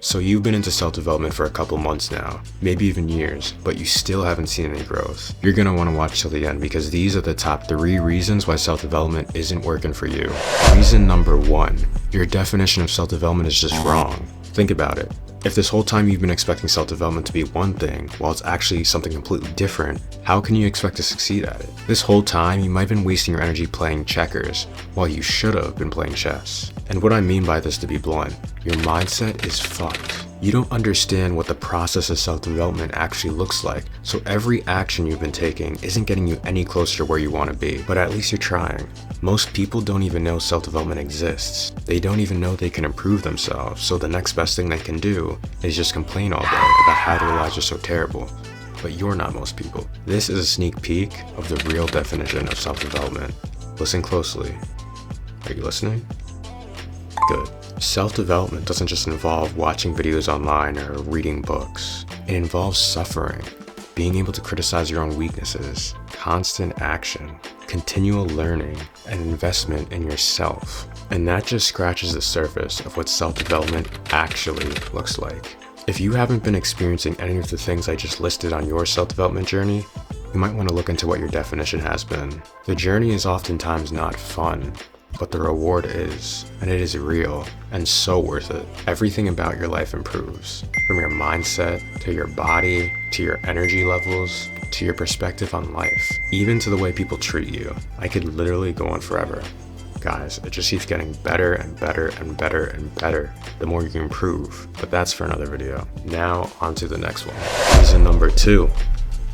So you've been into self-development for a couple months now, maybe even years, but you still haven't seen any growth. You're gonna wanna watch till the end because these are the top 3 reasons why self-development isn't working for you. Reason number 1, your definition of self-development is just wrong. Think about it. If this whole time you've been expecting self-development to be one thing, while it's actually something completely different, how can you expect to succeed at it? This whole time, you might have been wasting your energy playing checkers, while you should have been playing chess. And what I mean by this, to be blunt, your mindset is fucked. You don't understand what the process of self-development actually looks like, so every action you've been taking isn't getting you any closer to where you want to be, but at least you're trying. Most people don't even know self-development exists. They don't even know they can improve themselves, so the next best thing they can do is just complain all day about how their lives are so terrible. But you're not most people. This is a sneak peek of the real definition of self-development. Listen closely. Are you listening? Good. Self-development doesn't just involve watching videos online or reading books. It involves suffering, being able to criticize your own weaknesses, constant action, continual learning, and investment in yourself. And that just scratches the surface of what self-development actually looks like. If you haven't been experiencing any of the things I just listed on your self-development journey, you might want to look into what your definition has been. The journey is oftentimes not fun, but the reward is, and it is real and so worth it. Everything about your life improves, from your mindset to your body to your energy levels to your perspective on life, even to the way people treat you. I could literally go on forever. Guys, it just keeps getting better and better and better and better the more you improve, but that's for another video. Now on to the next one. Reason number 2.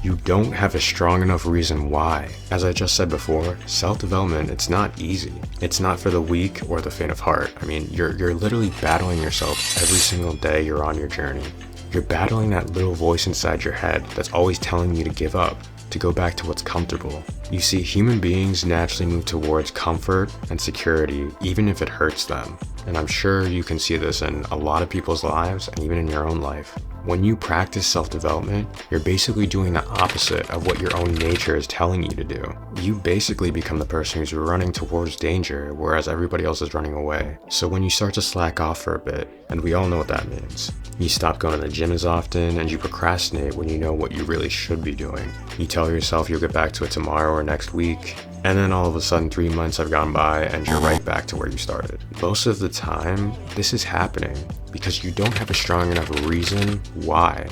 You don't have a strong enough reason why. As I just said before, self-development, it's not easy. It's not for the weak or the faint of heart. I mean, you're literally battling yourself every single day you're on your journey. You're battling that little voice inside your head that's always telling you to give up, to go back to what's comfortable. You see, human beings naturally move towards comfort and security, even if it hurts them. And I'm sure you can see this in a lot of people's lives and even in your own life. When you practice self-development, you're basically doing the opposite of what your own nature is telling you to do. You basically become the person who's running towards danger, whereas everybody else is running away. So when you start to slack off for a bit, and we all know what that means, you stop going to the gym as often and you procrastinate when you know what you really should be doing. You tell yourself you'll get back to it tomorrow or next week, and then all of a sudden 3 months have gone by and you're right back to where you started. Most of the time, this is happening because you don't have a strong enough reason why.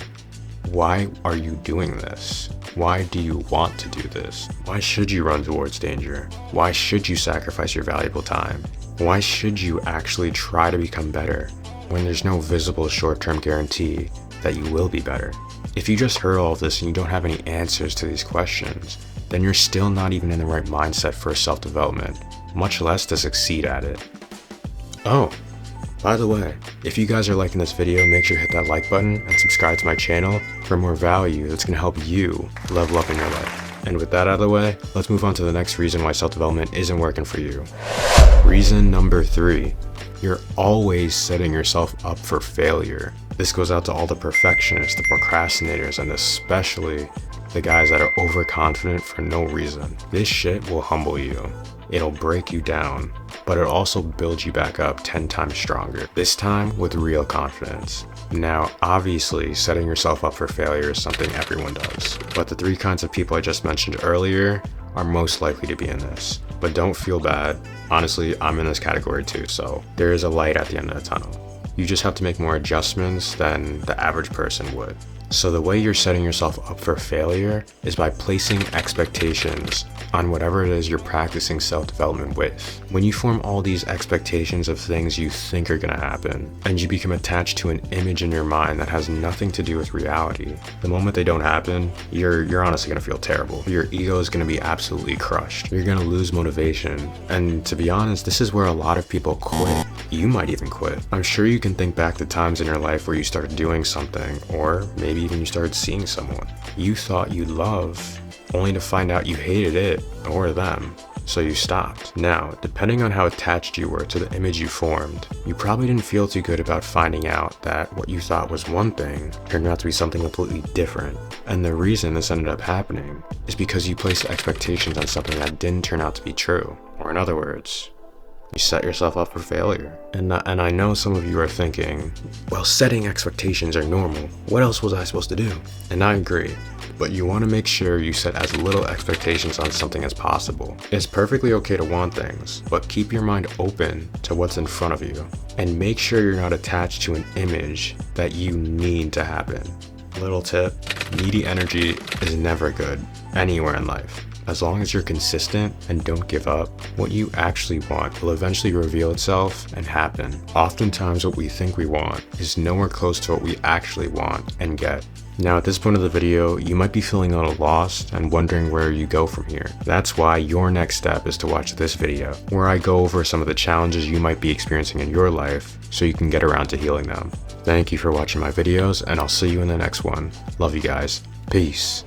Why are you doing this? Why do you want to do this? Why should you run towards danger? Why should you sacrifice your valuable time? Why should you actually try to become better when there's no visible short-term guarantee that you will be better? If you just heard all of this and you don't have any answers to these questions, then you're still not even in the right mindset for self-development, much less to succeed at it. Oh, by the way, if you guys are liking this video, make sure to hit that like button and subscribe to my channel for more value that's going to help you level up in your life. And with that out of the way, let's move on to the next reason why self-development isn't working for you. Reason number 3. You're always setting yourself up for failure. This goes out to all the perfectionists, the procrastinators, and especially the guys that are overconfident for no reason. This shit will humble you. It'll break you down, but it'll also build you back up 10 times stronger, this time with real confidence. Now, obviously, setting yourself up for failure is something everyone does, but the 3 kinds of people I just mentioned earlier are most likely to be in this. But don't feel bad. Honestly, I'm in this category too, so there is a light at the end of the tunnel. You just have to make more adjustments than the average person would. So the way you're setting yourself up for failure is by placing expectations on whatever it is you're practicing self-development with. When you form all these expectations of things you think are going to happen, and you become attached to an image in your mind that has nothing to do with reality, the moment they don't happen, you're honestly going to feel terrible. Your ego is going to be absolutely crushed. You're going to lose motivation. And to be honest, this is where a lot of people quit. You might even quit. I'm sure you can think back to times in your life where you started doing something, or maybe even you started seeing someone you thought you loved, only to find out you hated it or them, so you stopped. Now, depending on how attached you were to the image you formed, you probably didn't feel too good about finding out that what you thought was one thing turned out to be something completely different. And the reason this ended up happening is because you placed expectations on something that didn't turn out to be true. Or in other words, you set yourself up for failure. And I know some of you are thinking, well, setting expectations are normal. What else was I supposed to do? And I agree. But you want to make sure you set as little expectations on something as possible. It's perfectly okay to want things, but keep your mind open to what's in front of you. And make sure you're not attached to an image that you need to happen. Little tip, needy energy is never good anywhere in life. As long as you're consistent and don't give up, what you actually want will eventually reveal itself and happen. Oftentimes what we think we want is nowhere close to what we actually want and get. Now at this point of the video, you might be feeling a little lost and wondering where you go from here. That's why your next step is to watch this video, where I go over some of the challenges you might be experiencing in your life so you can get around to healing them. Thank you for watching my videos, and I'll see you in the next one. Love you guys. Peace.